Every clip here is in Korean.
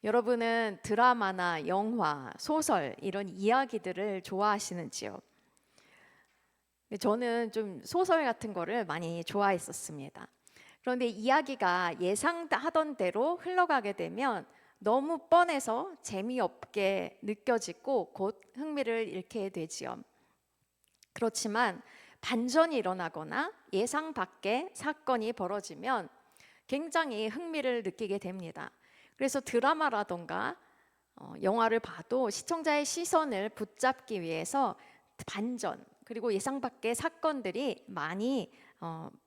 여러분은 드라마나 영화, 소설 이런 이야기들을 좋아하시는지요? 저는 좀 소설 같은 거를 많이 좋아했었습니다. 그런데 이야기가 예상하던 대로 흘러가게 되면 너무 뻔해서 재미없게 느껴지고 곧 흥미를 잃게 되지요. 그렇지만 반전이 일어나거나 예상 밖의 사건이 벌어지면 굉장히 흥미를 느끼게 됩니다. 그래서 드라마라던가 영화를 봐도 시청자의 시선을 붙잡기 위해서 반전 그리고 예상 밖의 사건들이 많이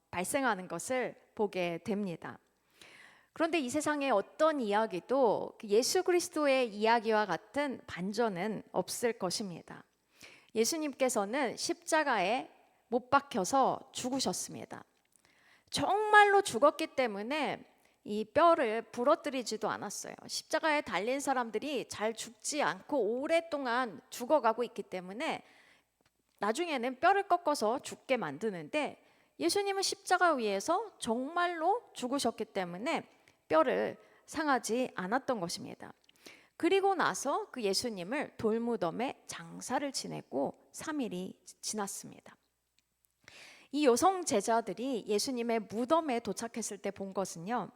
발생하는 것을 보게 됩니다. 그런데 이 세상에 어떤 이야기도 예수 그리스도의 이야기와 같은 반전은 없을 것입니다. 예수님께서는 십자가에 못 박혀서 죽으셨습니다. 정말로 죽었기 때문에 이 뼈를 부러뜨리지도 않았어요. 십자가에 달린 사람들이 잘 죽지 않고 오랫동안 죽어가고 있기 때문에 나중에는 뼈를 꺾어서 죽게 만드는데, 예수님은 십자가 위에서 정말로 죽으셨기 때문에 뼈를 상하지 않았던 것입니다. 그리고 나서 그 예수님을 돌무덤에 장사를 지내고 3일이 지났습니다. 이 여성 제자들이 예수님의 무덤에 도착했을 때 본 것은요,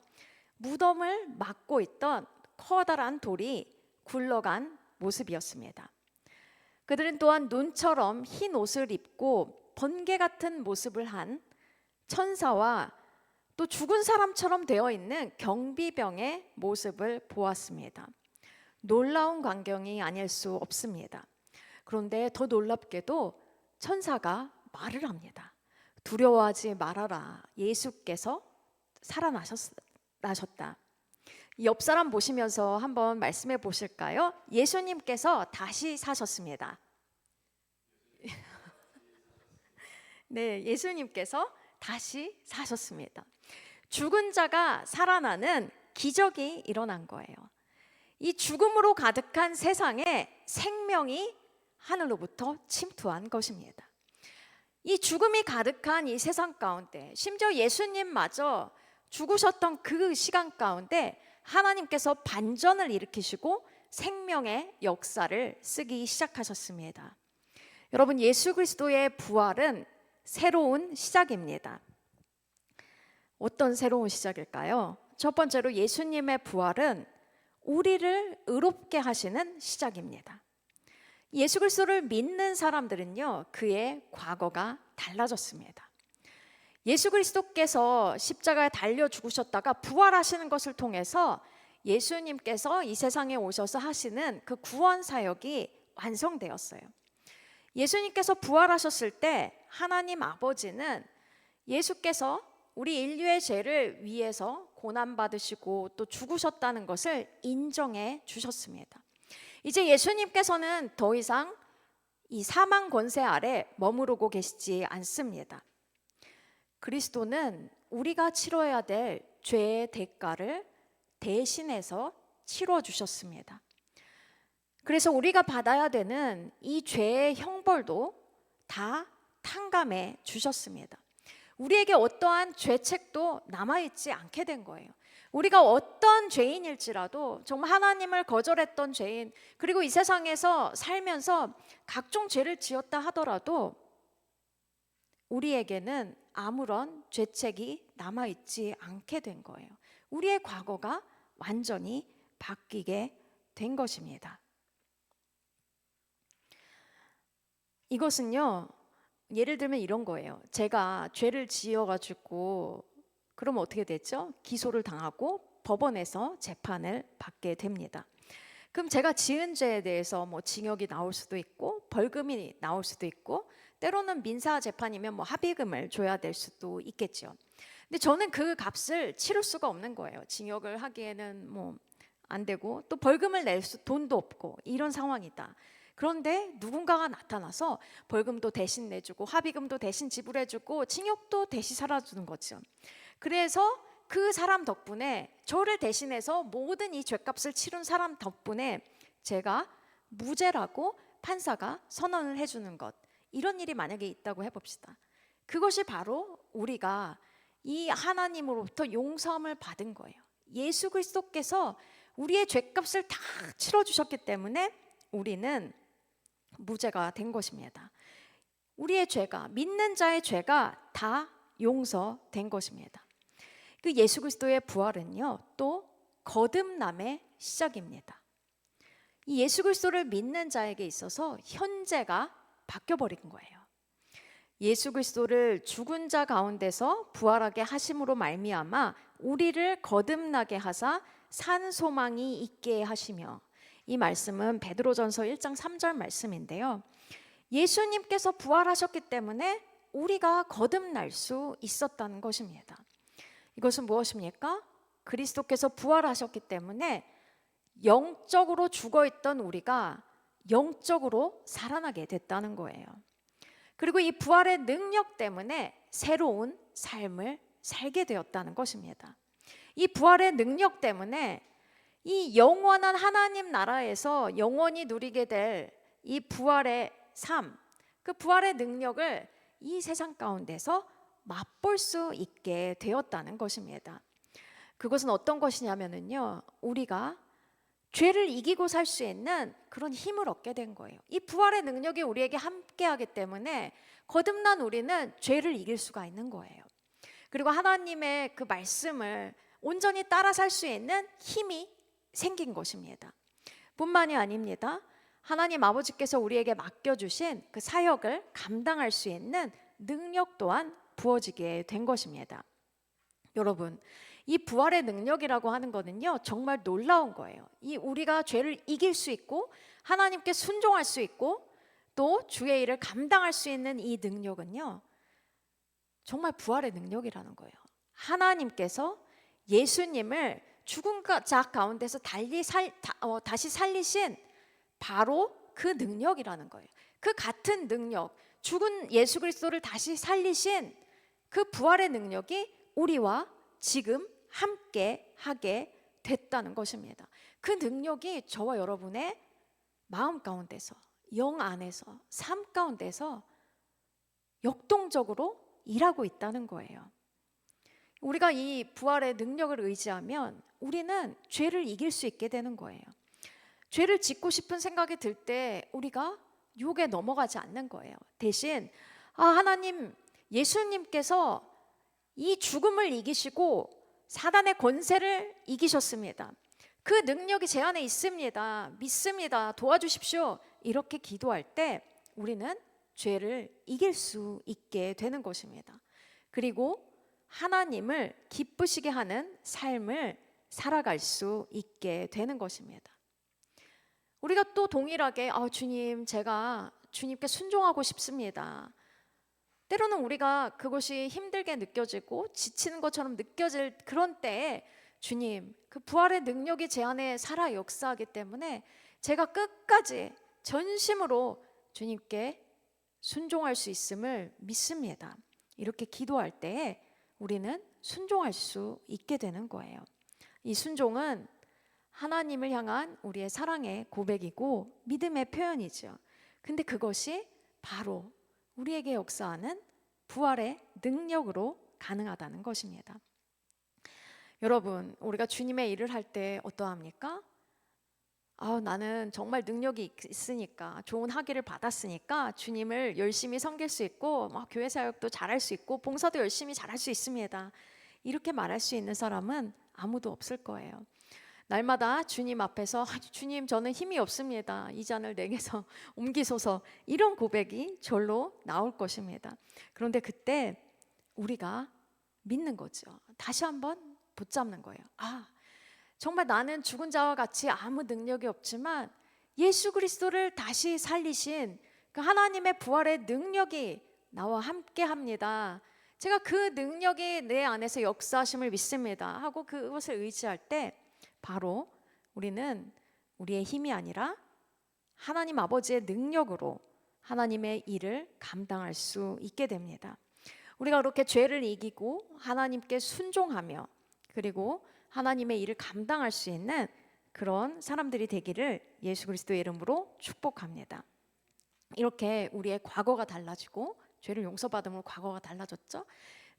무덤을 막고 있던 커다란 돌이 굴러간 모습이었습니다. 그들은 또한 눈처럼 흰 옷을 입고 번개 같은 모습을 한 천사와 또 죽은 사람처럼 되어 있는 경비병의 모습을 보았습니다. 놀라운 광경이 아닐 수 없습니다. 그런데 더 놀랍게도 천사가 말을 합니다. 두려워하지 말아라. 예수께서 살아나셨다. 옆 사람 보시면서 한번 말씀해 보실까요? 예수님께서 다시 사셨습니다. 네, 예수님께서 다시 사셨습니다. 죽은 자가 살아나는 기적이 일어난 거예요. 이 죽음으로 가득한 세상에 생명이 하늘로부터 침투한 것입니다. 이 죽음이 가득한 이 세상 가운데, 심지어 예수님마저 죽으셨던 그 시간 가운데 하나님께서 반전을 일으키시고 생명의 역사를 쓰기 시작하셨습니다. 여러분, 예수 그리스도의 부활은 새로운 시작입니다. 어떤 새로운 시작일까요? 첫 번째로 예수님의 부활은 우리를 의롭게 하시는 시작입니다. 예수 그리스도를 믿는 사람들은요, 그의 과거가 달라졌습니다. 예수 그리스도께서 십자가에 달려 죽으셨다가 부활하시는 것을 통해서 예수님께서 이 세상에 오셔서 하시는 그 구원 사역이 완성되었어요. 예수님께서 부활하셨을 때 하나님 아버지는 예수께서 우리 인류의 죄를 위해서 고난받으시고 또 죽으셨다는 것을 인정해 주셨습니다. 이제 예수님께서는 더 이상 이 사망 권세 아래 머무르고 계시지 않습니다. 그리스도는 우리가 치러야 될 죄의 대가를 대신해서 치러 주셨습니다. 그래서 우리가 받아야 되는 이 죄의 형벌도 다 탕감해 주셨습니다. 우리에게 어떠한 죄책도 남아있지 않게 된 거예요. 우리가 어떤 죄인일지라도, 정말 하나님을 거절했던 죄인, 그리고 이 세상에서 살면서 각종 죄를 지었다 하더라도 우리에게는 아무런 죄책이 남아있지 않게 된 거예요. 우리의 과거가 완전히 바뀌게 된 것입니다. 이것은요, 예를 들면 이런 거예요. 제가 죄를 지어가지고 그러면 어떻게 됐죠? 기소를 당하고 법원에서 재판을 받게 됩니다. 그럼 제가 지은 죄에 대해서 뭐 징역이 나올 수도 있고 벌금이 나올 수도 있고, 때로는 민사 재판이면 뭐 합의금을 줘야 될 수도 있겠죠. 근데 저는 그 값을 치를 수가 없는 거예요. 징역을 하기에는 뭐 안 되고 또 벌금을 낼 돈도 없고 이런 상황이다. 그런데 누군가가 나타나서 벌금도 대신 내주고 합의금도 대신 지불해주고 징역도 대신 살아주는 거죠. 그래서 그 사람 덕분에, 저를 대신해서 모든 이 죄값을 치른 사람 덕분에 제가 무죄라고 판사가 선언을 해주는 것, 이런 일이 만약에 있다고 해봅시다. 그것이 바로 우리가 이 하나님으로부터 용서함을 받은 거예요. 예수 그리스도께서 우리의 죄값을 다 치러주셨기 때문에 우리는 무죄가 된 것입니다. 우리의 죄가, 믿는 자의 죄가 다 용서된 것입니다. 그 예수 그리스도의 부활은요, 또 거듭남의 시작입니다. 이 예수 그리스도를 믿는 자에게 있어서 현재가 바뀌어버린 거예요. 예수 그리스도를 죽은 자 가운데서 부활하게 하심으로 말미암아 우리를 거듭나게 하사 산 소망이 있게 하시며, 이 말씀은 베드로전서 1장 3절 말씀인데요. 예수님께서 부활하셨기 때문에 우리가 거듭날 수 있었다는 것입니다. 이것은 무엇입니까? 그리스도께서 부활하셨기 때문에 영적으로 죽어있던 우리가 영적으로 살아나게 됐다는 거예요. 그리고 이 부활의 능력 때문에 새로운 삶을 살게 되었다는 것입니다. 이 부활의 능력 때문에 이 영원한 하나님 나라에서 영원히 누리게 될 이 부활의 삶, 그 부활의 능력을 이 세상 가운데서 맛볼 수 있게 되었다는 것입니다. 그것은 어떤 것이냐면요, 우리가 죄를 이기고 살 수 있는 그런 힘을 얻게 된 거예요. 이 부활의 능력이 우리에게 함께하기 때문에 거듭난 우리는 죄를 이길 수가 있는 거예요. 그리고 하나님의 그 말씀을 온전히 따라 살 수 있는 힘이 생긴 것입니다. 뿐만이 아닙니다. 하나님 아버지께서 우리에게 맡겨주신 그 사역을 감당할 수 있는 능력 또한 부어지게 된 것입니다. 여러분, 이 부활의 능력이라고 하는 거는요, 정말 놀라운 거예요. 이 우리가 죄를 이길 수 있고 하나님께 순종할 수 있고 또 주의 일을 감당할 수 있는 이 능력은요, 정말 부활의 능력이라는 거예요. 하나님께서 예수님을 죽은 자 가운데서 다시 살리신 바로 그 능력이라는 거예요. 그 같은 능력, 죽은 예수 그리스도를 다시 살리신 그 부활의 능력이 우리와 지금 함께 하게 됐다는 것입니다. 그 능력이 저와 여러분의 마음 가운데서, 영 안에서, 삶 가운데서 역동적으로 일하고 있다는 거예요. 우리가 이 부활의 능력을 의지하면 우리는 죄를 이길 수 있게 되는 거예요. 죄를 짓고 싶은 생각이 들 때 우리가 유혹에 넘어가지 않는 거예요. 대신 하나님, 예수님께서 이 죽음을 이기시고 사단의 권세를 이기셨습니다. 그 능력이 제 안에 있습니다. 믿습니다. 도와주십시오. 이렇게 기도할 때 우리는 죄를 이길 수 있게 되는 것입니다. 그리고 하나님을 기쁘시게 하는 삶을 살아갈 수 있게 되는 것입니다. 우리가 또 동일하게 주님, 제가 주님께 순종하고 싶습니다. 때로는 우리가 그것이 힘들게 느껴지고 지치는 것처럼 느껴질 그런 때에 주님, 그 부활의 능력이 제 안에 살아 역사하기 때문에 제가 끝까지 전심으로 주님께 순종할 수 있음을 믿습니다. 이렇게 기도할 때에 우리는 순종할 수 있게 되는 거예요. 이 순종은 하나님을 향한 우리의 사랑의 고백이고 믿음의 표현이죠. 근데 그것이 바로 우리에게 역사하는 부활의 능력으로 가능하다는 것입니다. 여러분, 우리가 주님의 일을 할 때 어떠합니까? 나는 정말 능력이 있으니까, 좋은 학위를 받았으니까 주님을 열심히 섬길 수 있고 교회 사역도 잘할 수 있고 봉사도 열심히 잘할 수 있습니다. 이렇게 말할 수 있는 사람은 아무도 없을 거예요. 날마다 주님 앞에서 주님, 저는 힘이 없습니다. 이 잔을 내게서 옮기소서, 이런 고백이 절로 나올 것입니다. 그런데 그때 우리가 믿는 거죠. 다시 한번 붙잡는 거예요. 정말 나는 죽은 자와 같이 아무 능력이 없지만 예수 그리스도를 다시 살리신 그 하나님의 부활의 능력이 나와 함께 합니다. 제가 그 능력이 내 안에서 역사하심을 믿습니다 하고 그것을 의지할 때 바로 우리는 우리의 힘이 아니라 하나님 아버지의 능력으로 하나님의 일을 감당할 수 있게 됩니다. 우리가 그렇게 죄를 이기고 하나님께 순종하며 그리고 하나님의 일을 감당할 수 있는 그런 사람들이 되기를 예수 그리스도의 이름으로 축복합니다. 이렇게 우리의 과거가 달라지고 죄를 용서받음으로 과거가 달라졌죠.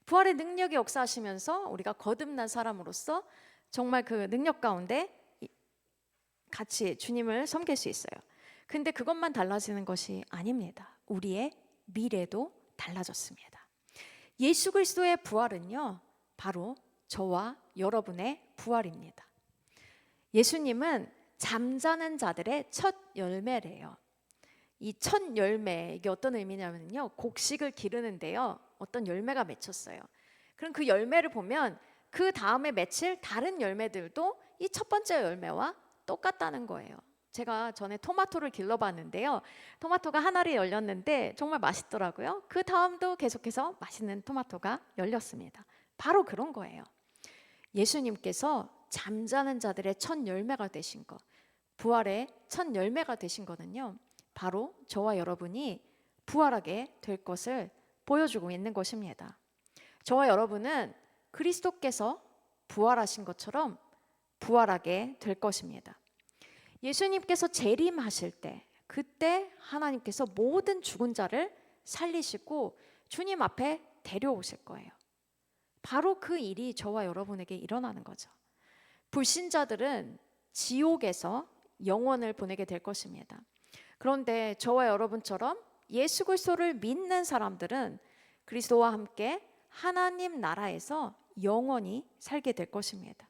부활의 능력이 역사하시면서 우리가 거듭난 사람으로서 정말 그 능력 가운데 같이 주님을 섬길 수 있어요. 근데 그것만 달라지는 것이 아닙니다. 우리의 미래도 달라졌습니다. 예수 그리스도의 부활은요, 바로 저와 여러분의 부활입니다. 예수님은 잠자는 자들의 첫 열매래요. 이 첫 열매, 이게 어떤 의미냐면요, 곡식을 기르는데요, 어떤 열매가 맺혔어요. 그럼 그 열매를 보면 그 다음에 맺힐 다른 열매들도 이 첫 번째 열매와 똑같다는 거예요. 제가 전에 토마토를 길러봤는데요, 토마토가 한 알이 열렸는데 정말 맛있더라고요. 그 다음도 계속해서 맛있는 토마토가 열렸습니다. 바로 그런 거예요. 예수님께서 잠자는 자들의 첫 열매가 되신 것, 부활의 첫 열매가 되신 거는요, 바로 저와 여러분이 부활하게 될 것을 보여주고 있는 것입니다. 저와 여러분은 그리스도께서 부활하신 것처럼 부활하게 될 것입니다. 예수님께서 재림하실 때, 그때 하나님께서 모든 죽은 자를 살리시고 주님 앞에 데려오실 거예요. 바로 그 일이 저와 여러분에게 일어나는 거죠. 불신자들은 지옥에서 영원을 보내게 될 것입니다. 그런데 저와 여러분처럼 예수 그리스도를 믿는 사람들은 그리스도와 함께 하나님 나라에서 영원히 살게 될 것입니다.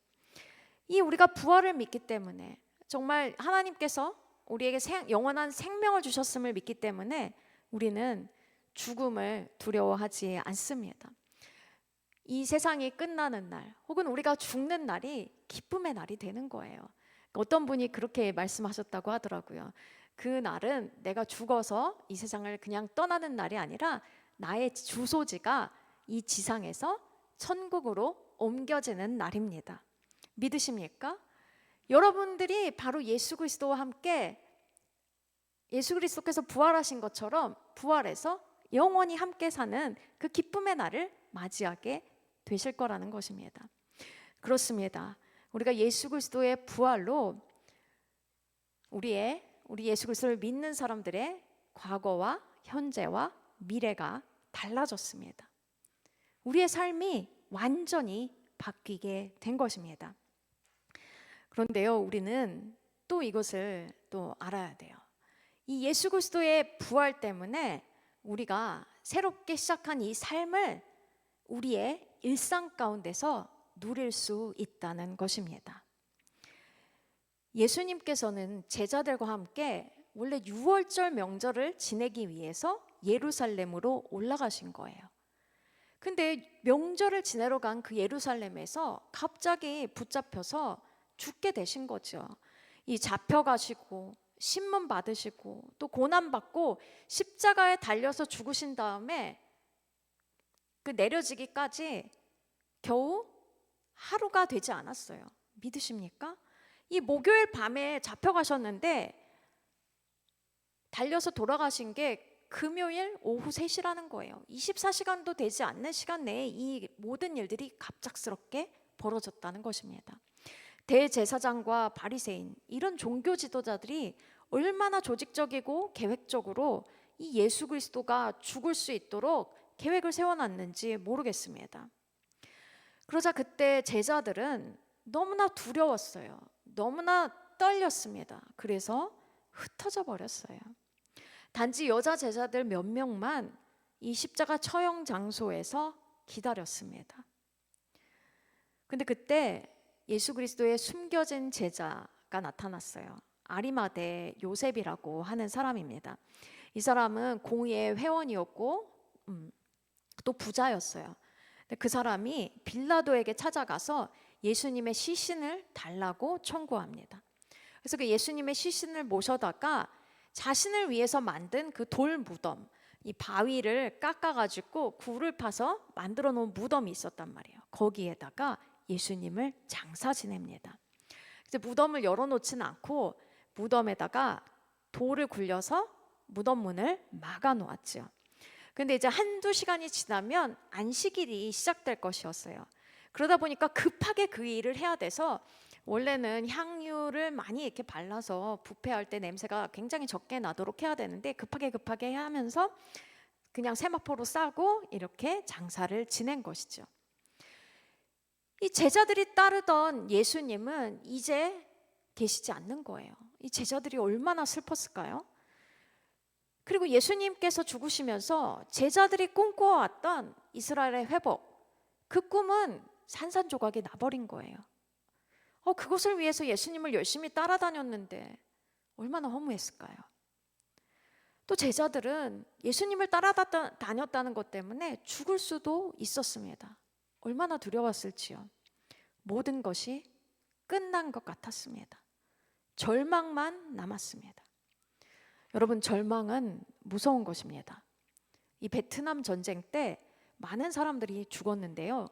이 우리가 부활을 믿기 때문에, 정말 하나님께서 우리에게 영원한 생명을 주셨음을 믿기 때문에 우리는 죽음을 두려워하지 않습니다. 이 세상이 끝나는 날, 혹은 우리가 죽는 날이 기쁨의 날이 되는 거예요. 어떤 분이 그렇게 말씀하셨다고 하더라고요. 그 날은 내가 죽어서 이 세상을 그냥 떠나는 날이 아니라 나의 주소지가 이 지상에서 천국으로 옮겨지는 날입니다. 믿으십니까? 여러분들이 바로 예수 그리스도와 함께, 예수 그리스도께서 부활하신 것처럼 부활해서 영원히 함께 사는 그 기쁨의 날을 맞이하게 되실 거라는 것입니다. 그렇습니다. 우리가 예수 그리스도의 부활로 우리 예수 그리스도를 믿는 사람들의 과거와 현재와 미래가 달라졌습니다. 우리의 삶이 완전히 바뀌게 된 것입니다. 그런데요, 우리는 또 이것을 또 알아야 돼요. 이 예수 그리스도의 부활 때문에 우리가 새롭게 시작한 이 삶을 우리의 일상 가운데서 누릴 수 있다는 것입니다. 예수님께서는 제자들과 함께 원래 유월절 명절을 지내기 위해서 예루살렘으로 올라가신 거예요. 근데 명절을 지내러 간 그 예루살렘에서 갑자기 붙잡혀서 죽게 되신 거죠. 이 잡혀가시고 신문 받으시고 또 고난받고 십자가에 달려서 죽으신 다음에 그 내려지기까지 겨우 하루가 되지 않았어요. 믿으십니까? 이 목요일 밤에 잡혀가셨는데 달려서 돌아가신 게 금요일 오후 3시라는 거예요. 24시간도 되지 않는 시간 내에 이 모든 일들이 갑작스럽게 벌어졌다는 것입니다. 대제사장과 바리새인, 이런 종교 지도자들이 얼마나 조직적이고 계획적으로 이 예수 그리스도가 죽을 수 있도록 계획을 세워놨는지 모르겠습니다. 그러자 그때 제자들은 너무나 두려웠어요. 너무나 떨렸습니다. 그래서 흩어져 버렸어요. 단지 여자 제자들 몇 명만 이 십자가 처형 장소에서 기다렸습니다. 근데 그때 예수 그리스도의 숨겨진 제자가 나타났어요. 아리마대 요셉이라고 하는 사람입니다. 이 사람은 공의회 회원이었고 또 부자였어요. 근데 그 사람이 빌라도에게 찾아가서 예수님의 시신을 달라고 청구합니다. 그래서 그 예수님의 시신을 모셔다가 자신을 위해서 만든 그 돌 무덤, 이 바위를 깎아가지고 굴을 파서 만들어 놓은 무덤이 있었단 말이에요. 거기에다가 예수님을 장사 지냅니다. 이제 무덤을 열어놓지는 않고 무덤에다가 돌을 굴려서 무덤 문을 막아 놓았죠. 근데 이제 한두 시간이 지나면 안식일이 시작될 것이었어요. 그러다 보니까 급하게 그 일을 해야 돼서, 원래는 향유를 많이 이렇게 발라서 부패할 때 냄새가 굉장히 적게 나도록 해야 되는데 급하게 하면서 그냥 세마포로 싸고 이렇게 장사를 지낸 것이죠. 이 제자들이 따르던 예수님은 이제 계시지 않는 거예요. 이 제자들이 얼마나 슬펐을까요? 그리고 예수님께서 죽으시면서 제자들이 꿈꿔왔던 이스라엘의 회복, 그 꿈은 산산조각이 나버린 거예요. 그것을 위해서 예수님을 열심히 따라다녔는데 얼마나 허무했을까요? 또 제자들은 예수님을 따라다녔다는 것 때문에 죽을 수도 있었습니다. 얼마나 두려웠을지요. 모든 것이 끝난 것 같았습니다. 절망만 남았습니다. 여러분, 절망은 무서운 것입니다. 이 베트남 전쟁 때 많은 사람들이 죽었는데요.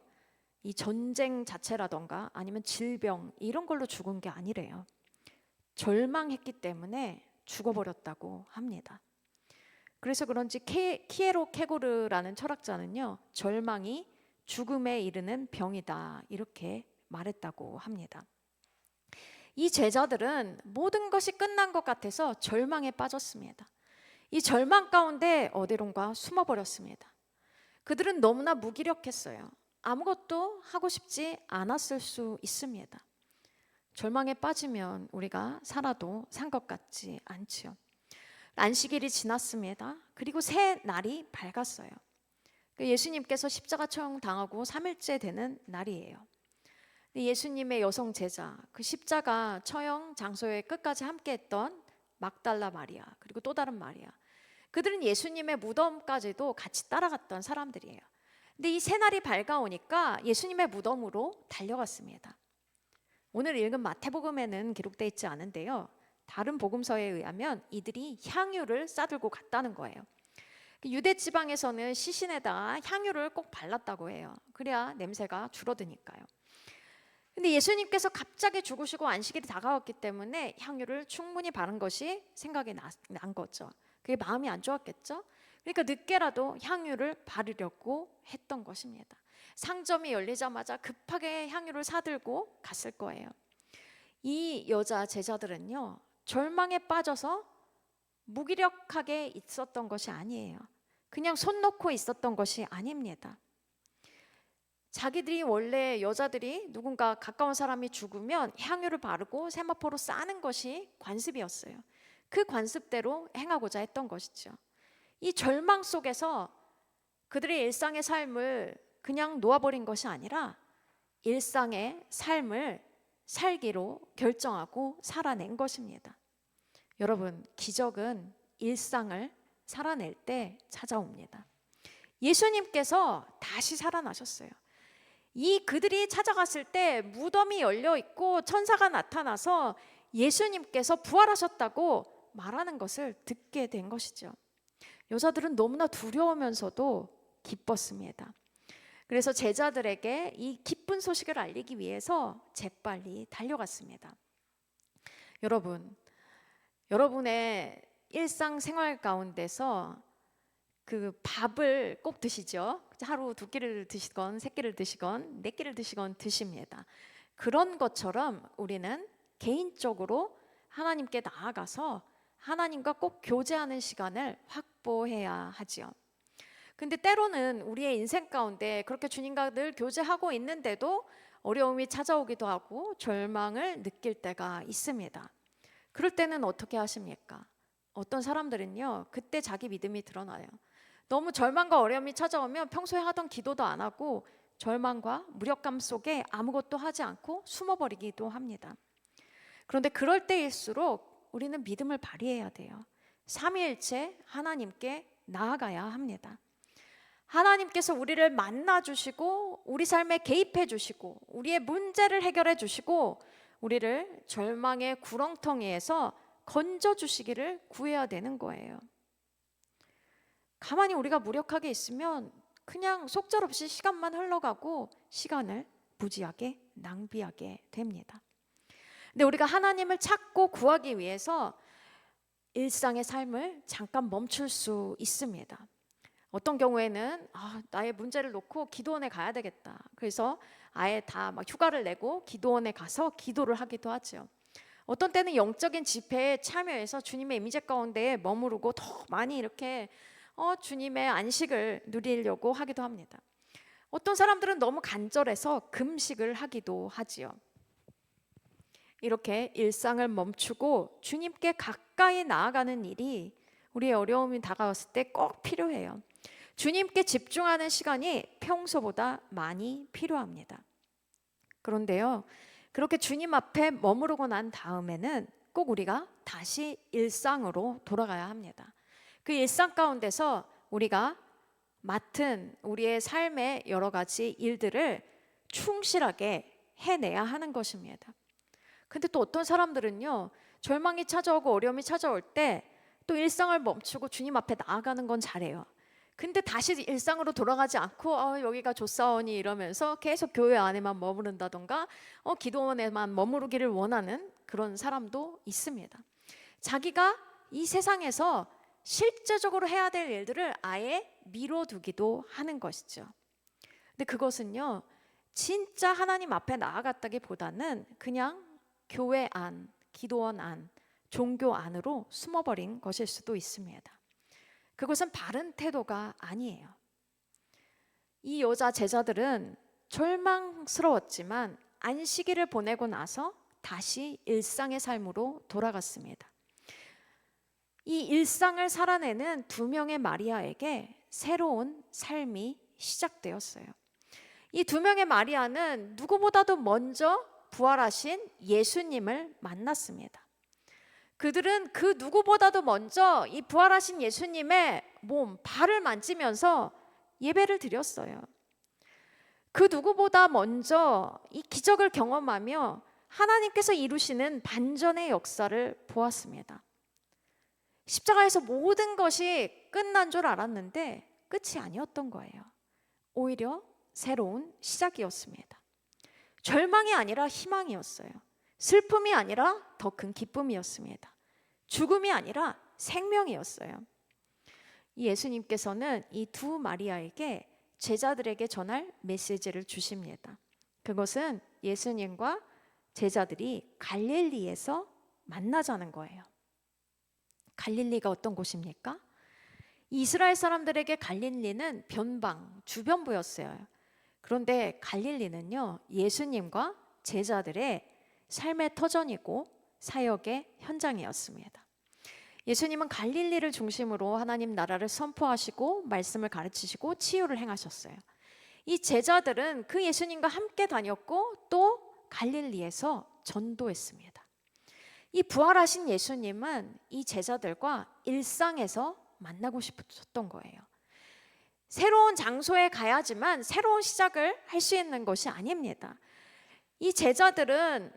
이 전쟁 자체라던가 아니면 질병 이런 걸로 죽은 게 아니래요. 절망했기 때문에 죽어버렸다고 합니다. 그래서 그런지 키에로 케고르라는 철학자는요, 절망이 죽음에 이르는 병이다 이렇게 말했다고 합니다. 이 제자들은 모든 것이 끝난 것 같아서 절망에 빠졌습니다. 이 절망 가운데 어디론가 숨어버렸습니다. 그들은 너무나 무기력했어요. 아무것도 하고 싶지 않았을 수 있습니다. 절망에 빠지면 우리가 살아도 산 것 같지 않지요. 안식일이 지났습니다. 그리고 새 날이 밝았어요. 예수님께서 십자가 처형 당하고 3일째 되는 날이에요. 예수님의 여성 제자, 그 십자가 처형 장소에 끝까지 함께했던 막달라 마리아, 그리고 또 다른 마리아, 그들은 예수님의 무덤까지도 같이 따라갔던 사람들이에요. 근데 이 새날이 밝아오니까 예수님의 무덤으로 달려갔습니다. 오늘 읽은 마태복음에는 기록되어 있지 않은데요, 다른 복음서에 의하면 이들이 향유를 싸들고 갔다는 거예요. 유대 지방에서는 시신에다가 향유를 꼭 발랐다고 해요. 그래야 냄새가 줄어드니까요. 근데 예수님께서 갑자기 죽으시고 안식일이 다가왔기 때문에 향유를 충분히 바른 것이 생각이 난 거죠. 그게 마음이 안 좋았겠죠. 그러니까 늦게라도 향유를 바르려고 했던 것입니다. 상점이 열리자마자 급하게 향유를 사들고 갔을 거예요. 이 여자 제자들은요, 절망에 빠져서 무기력하게 있었던 것이 아니에요. 그냥 손 놓고 있었던 것이 아닙니다. 자기들이 원래 여자들이 누군가 가까운 사람이 죽으면 향유를 바르고 세마포로 싸는 것이 관습이었어요. 그 관습대로 행하고자 했던 것이죠. 이 절망 속에서 그들의 일상의 삶을 그냥 놓아버린 것이 아니라 일상의 삶을 살기로 결정하고 살아낸 것입니다. 여러분, 기적은 일상을 살아낼 때 찾아옵니다. 예수님께서 다시 살아나셨어요. 이 그들이 찾아갔을 때 무덤이 열려 있고 천사가 나타나서 예수님께서 부활하셨다고 말하는 것을 듣게 된 것이죠. 여자들은 너무나 두려우면서도 기뻤습니다. 그래서 제자들에게 이 기쁜 소식을 알리기 위해서 재빨리 달려갔습니다. 여러분의 일상생활 가운데서 그 밥을 꼭 드시죠. 하루 2끼를 드시건 3끼를 드시건 4끼를 드시건 드십니다. 그런 것처럼 우리는 개인적으로 하나님께 나아가서 하나님과 꼭 교제하는 시간을 확보해야 하지요. 근데 때로는 우리의 인생 가운데 그렇게 주님과 늘 교제하고 있는데도 어려움이 찾아오기도 하고 절망을 느낄 때가 있습니다. 그럴 때는 어떻게 하십니까? 어떤 사람들은요, 그때 자기 믿음이 드러나요. 너무 절망과 어려움이 찾아오면 평소에 하던 기도도 안 하고 절망과 무력감 속에 아무것도 하지 않고 숨어버리기도 합니다. 그런데 그럴 때일수록 우리는 믿음을 발휘해야 돼요. 삼위일체 하나님께 나아가야 합니다. 하나님께서 우리를 만나주시고 우리 삶에 개입해 주시고 우리의 문제를 해결해 주시고 우리를 절망의 구렁텅이에서 건져주시기를 구해야 되는 거예요. 가만히 우리가 무력하게 있으면 그냥 속절없이 시간만 흘러가고 시간을 무지하게 낭비하게 됩니다. 근데 우리가 하나님을 찾고 구하기 위해서 일상의 삶을 잠깐 멈출 수 있습니다. 어떤 경우에는 나의 문제를 놓고 기도원에 가야 되겠다. 그래서 아예 다 막 휴가를 내고 기도원에 가서 기도를 하기도 하죠. 어떤 때는 영적인 집회에 참여해서 주님의 임재 가운데 머무르고 더 많이 이렇게 주님의 안식을 누리려고 하기도 합니다. 어떤 사람들은 너무 간절해서 금식을 하기도 하지요. 이렇게 일상을 멈추고 주님께 가까이 나아가는 일이 우리의 어려움이 다가왔을 때 꼭 필요해요. 주님께 집중하는 시간이 평소보다 많이 필요합니다. 그런데요, 그렇게 주님 앞에 머무르고 난 다음에는 꼭 우리가 다시 일상으로 돌아가야 합니다. 그 일상 가운데서 우리가 맡은 우리의 삶의 여러 가지 일들을 충실하게 해내야 하는 것입니다. 근데 또 어떤 사람들은요, 절망이 찾아오고 어려움이 찾아올 때 또 일상을 멈추고 주님 앞에 나아가는 건 잘해요. 근데 다시 일상으로 돌아가지 않고 여기가 좋사오니 이러면서 계속 교회 안에만 머무른다던가 기도원에만 머무르기를 원하는 그런 사람도 있습니다. 자기가 이 세상에서 실제적으로 해야 될 일들을 아예 미뤄두기도 하는 것이죠. 근데 그것은요, 진짜 하나님 앞에 나아갔다기보다는 그냥 교회 안, 기도원 안, 종교 안으로 숨어버린 것일 수도 있습니다. 그것은 바른 태도가 아니에요. 이 여자 제자들은 절망스러웠지만 안식일을 보내고 나서 다시 일상의 삶으로 돌아갔습니다. 이 일상을 살아내는 두 명의 마리아에게 새로운 삶이 시작되었어요. 이 두 명의 마리아는 누구보다도 먼저 부활하신 예수님을 만났습니다. 그들은 그 누구보다도 먼저 이 부활하신 예수님의 몸, 발을 만지면서 예배를 드렸어요. 그 누구보다 먼저 이 기적을 경험하며 하나님께서 이루시는 반전의 역사를 보았습니다. 십자가에서 모든 것이 끝난 줄 알았는데 끝이 아니었던 거예요. 오히려 새로운 시작이었습니다. 절망이 아니라 희망이었어요. 슬픔이 아니라 더 큰 기쁨이었습니다. 죽음이 아니라 생명이었어요. 예수님께서는 이 두 마리아에게 제자들에게 전할 메시지를 주십니다. 그것은 예수님과 제자들이 갈릴리에서 만나자는 거예요. 갈릴리가 어떤 곳입니까? 이스라엘 사람들에게 갈릴리는 변방, 주변부였어요. 그런데 갈릴리는요, 예수님과 제자들의 삶의 터전이고 사역의 현장이었습니다. 예수님은 갈릴리를 중심으로 하나님 나라를 선포하시고 말씀을 가르치시고 치유를 행하셨어요. 이 제자들은 그 예수님과 함께 다녔고 또 갈릴리에서 전도했습니다. 이 부활하신 예수님은 이 제자들과 일상에서 만나고 싶었던 거예요. 새로운 장소에 가야지만 새로운 시작을 할 수 있는 것이 아닙니다. 이 제자들은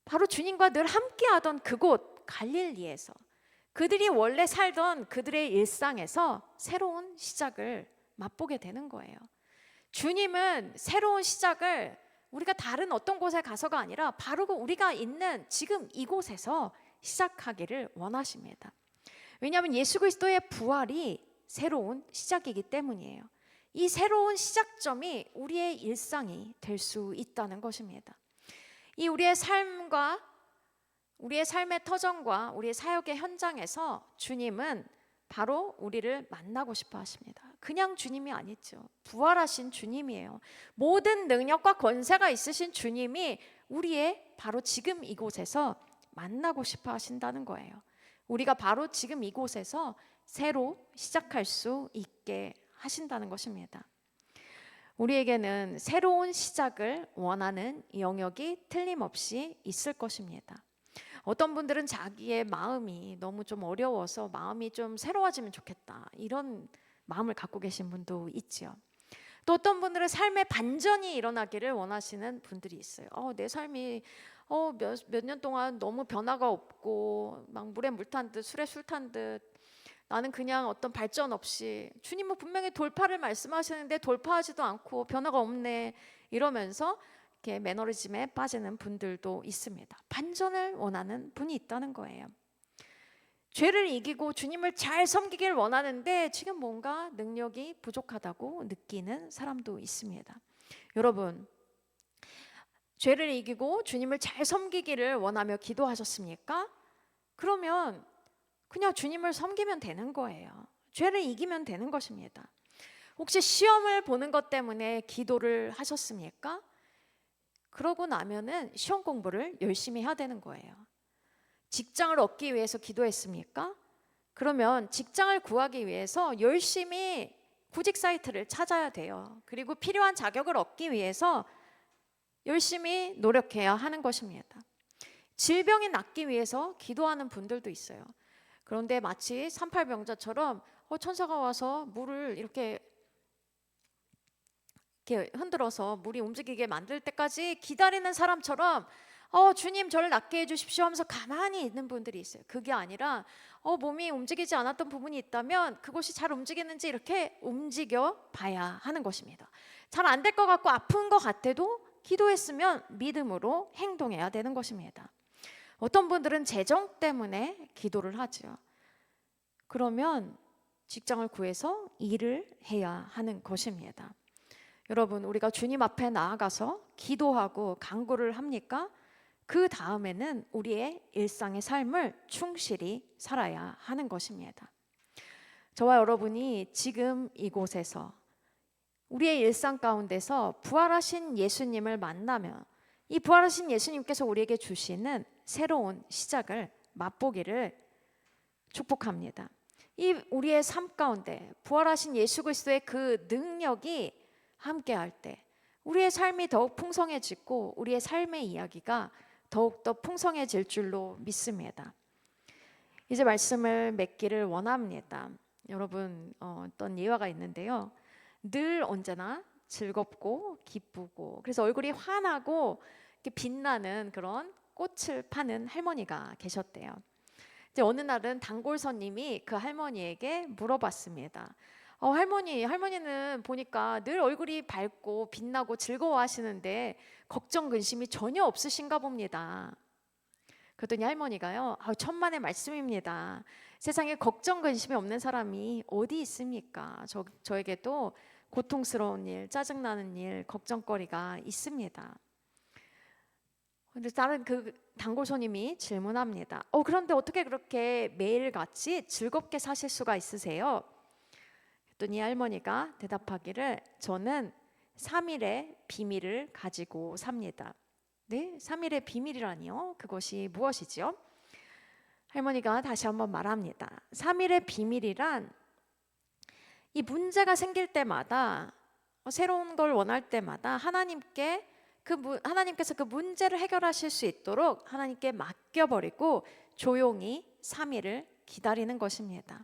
바로 주님과 늘 함께 하던 그곳 갈릴리에서 그들이 원래 살던 그들의 일상에서 새로운 시작을 맛보게 되는 거예요. 주님은 새로운 시작을 우리가 다른 어떤 곳에 가서가 아니라 바로 우리가 있는 지금 이곳에서 시작하기를 원하십니다. 왜냐하면 예수 그리스도의 부활이 새로운 시작이기 때문이에요. 이 새로운 시작점이 우리의 일상이 될 수 있다는 것입니다. 이 우리의 삶과 우리의 삶의 터전과 우리의 사역의 현장에서 주님은 바로 우리를 만나고 싶어 하십니다. 그냥 주님이 아니죠. 부활하신 주님이에요. 모든 능력과 권세가 있으신 주님이 우리의 바로 지금 이곳에서 만나고 싶어 하신다는 거예요. 우리가 바로 지금 이곳에서 새로 시작할 수 있게 하신다는 것입니다. 우리에게는 새로운 시작을 원하는 영역이 틀림없이 있을 것입니다. 어떤 분들은 자기의 마음이 너무 좀 어려워서 마음이 좀 새로워지면 좋겠다, 이런 마음을 갖고 계신 분도 있죠. 또 어떤 분들은 삶의 반전이 일어나기를 원하시는 분들이 있어요. 내 삶이 몇 년 동안 너무 변화가 없고 막 물에 물 탄 듯 술에 술 탄 듯 나는 그냥 어떤 발전 없이, 주님은 분명히 돌파를 말씀하시는데 돌파하지도 않고 변화가 없네 이러면서 이렇게 매너리즘에 빠지는 분들도 있습니다. 반전을 원하는 분이 있다는 거예요. 죄를 이기고 주님을 잘 섬기길 원하는데 지금 뭔가 능력이 부족하다고 느끼는 사람도 있습니다. 여러분, 죄를 이기고 주님을 잘 섬기기를 원하며 기도하셨습니까? 그러면 그냥 주님을 섬기면 되는 거예요. 죄를 이기면 되는 것입니다. 혹시 시험을 보는 것 때문에 기도를 하셨습니까? 그러고 나면은 시험 공부를 열심히 해야 되는 거예요. 직장을 얻기 위해서 기도했습니까? 그러면 직장을 구하기 위해서 열심히 구직 사이트를 찾아야 돼요. 그리고 필요한 자격을 얻기 위해서 열심히 노력해야 하는 것입니다. 질병이 낫기 위해서 기도하는 분들도 있어요. 그런데 마치 산팔병자처럼 천사가 와서 물을 이렇게 흔들어서 물이 움직이게 만들 때까지 기다리는 사람처럼 주님 저를 낫게 해주십시오 하면서 가만히 있는 분들이 있어요. 그게 아니라 몸이 움직이지 않았던 부분이 있다면 그것이 잘 움직이는지 이렇게 움직여 봐야 하는 것입니다. 잘 안 될 것 같고 아픈 것 같아도 기도했으면 믿음으로 행동해야 되는 것입니다. 어떤 분들은 재정 때문에 기도를 하죠. 그러면 직장을 구해서 일을 해야 하는 것입니다. 여러분, 우리가 주님 앞에 나아가서 기도하고 간구를 합니까? 그 다음에는 우리의 일상의 삶을 충실히 살아야 하는 것입니다. 저와 여러분이 지금 이곳에서 우리의 일상 가운데서 부활하신 예수님을 만나면 이 부활하신 예수님께서 우리에게 주시는 새로운 시작을 맛보기를 축복합니다. 이 우리의 삶 가운데 부활하신 예수 그리스도의 그 능력이 함께할 때 우리의 삶이 더욱 풍성해지고 우리의 삶의 이야기가 더욱더 풍성해질 줄로 믿습니다. 이제 말씀을 맺기를 원합니다. 여러분 어떤 예화가 있는데요. 늘 언제나 즐겁고 기쁘고 그래서 얼굴이 환하고 이렇게 빛나는 그런 꽃을 파는 할머니가 계셨대요. 이제 어느 날은 단골 손님이 그 할머니에게 물어봤습니다. 할머니는 보니까 늘 얼굴이 밝고 빛나고 즐거워하시는데 걱정 근심이 전혀 없으신가 봅니다. 그랬더니 할머니가요, 천만의 말씀입니다. 세상에 걱정 근심이 없는 사람이 어디 있습니까? 저에게도 고통스러운 일, 짜증나는 일, 걱정거리가 있습니다. 근데 다른 그 단골 손님이 질문합니다. 그런데 어떻게 그렇게 매일같이 즐겁게 사실 수가 있으세요? 그랬더니 할머니가 대답하기를 저는 3일의 비밀을 가지고 삽니다. 네? 3일의 비밀이라니요? 그것이 무엇이죠? 할머니가 다시 한번 말합니다. 3일의 비밀이란 이 문제가 생길 때마다 새로운 걸 원할 때마다 하나님께서 그 문제를 해결하실 수 있도록 하나님께 맡겨버리고 조용히 3일을 기다리는 것입니다.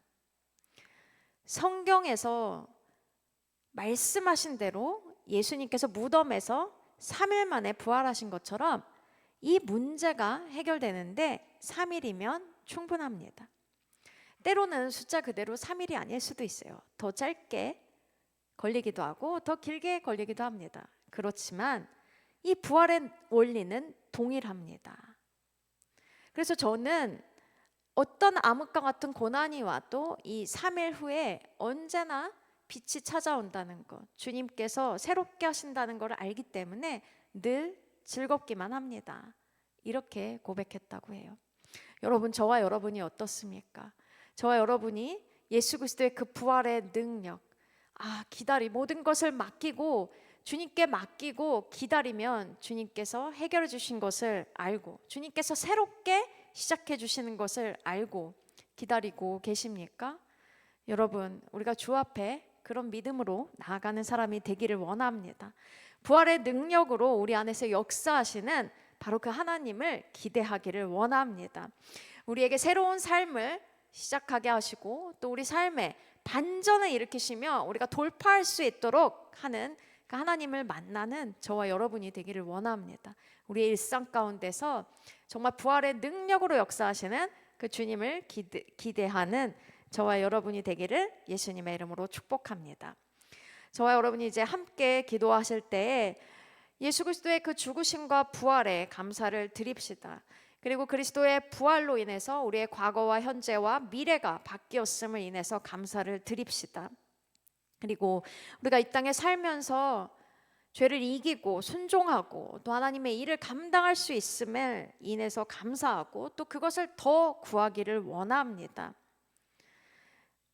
성경에서 말씀하신 대로 예수님께서 무덤에서 3일 만에 부활하신 것처럼 이 문제가 해결되는데 3일이면 충분합니다. 때로는 숫자 그대로 3일이 아닐 수도 있어요. 더 짧게 걸리기도 하고 더 길게 걸리기도 합니다. 그렇지만 이 부활의 원리는 동일합니다. 그래서 저는 어떤 암흑과 같은 고난이 와도 이 3일 후에 언제나 빛이 찾아온다는 것, 주님께서 새롭게 하신다는 것을 알기 때문에 늘 즐겁기만 합니다. 이렇게 고백했다고 해요. 여러분, 저와 여러분이 어떻습니까? 저와 여러분이 예수 그리스도의 그 부활의 능력, 모든 것을 맡기고 주님께 맡기고 기다리면 주님께서 해결해 주신 것을 알고 주님께서 새롭게 시작해 주시는 것을 알고 기다리고 계십니까? 여러분, 우리가 주 앞에 그런 믿음으로 나아가는 사람이 되기를 원합니다. 부활의 능력으로 우리 안에서 역사하시는 바로 그 하나님을 기대하기를 원합니다. 우리에게 새로운 삶을 시작하게 하시고 또 우리 삶에 반전을 일으키시며 우리가 돌파할 수 있도록 하는 그 하나님을 만나는 저와 여러분이 되기를 원합니다. 우리의 일상 가운데서 정말 부활의 능력으로 역사하시는 그 주님을 기대하는 저와 여러분이 되기를 예수님의 이름으로 축복합니다. 저와 여러분이 이제 함께 기도하실 때 예수 그리스도의 그 죽으심과 부활에 감사를 드립시다. 그리고 그리스도의 부활로 인해서 우리의 과거와 현재와 미래가 바뀌었음을 인해서 감사를 드립시다. 그리고 우리가 이 땅에 살면서 죄를 이기고 순종하고 또 하나님의 일을 감당할 수 있음을 인해서 감사하고 또 그것을 더 구하기를 원합니다.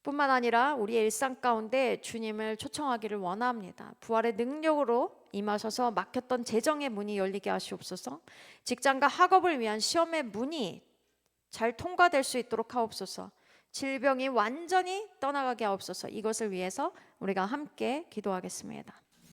뿐만 아니라 우리의 일상 가운데 주님을 초청하기를 원합니다. 부활의 능력으로 임하셔서 막혔던 재정의 문이 열리게 하시옵소서. 직장과 학업을 위한 시험의 문이 잘 통과될 수 있도록 하옵소서. 질병이 완전히 떠나가게 하옵소서. 이것을 위해서 우리가 함께 기도하겠습니다.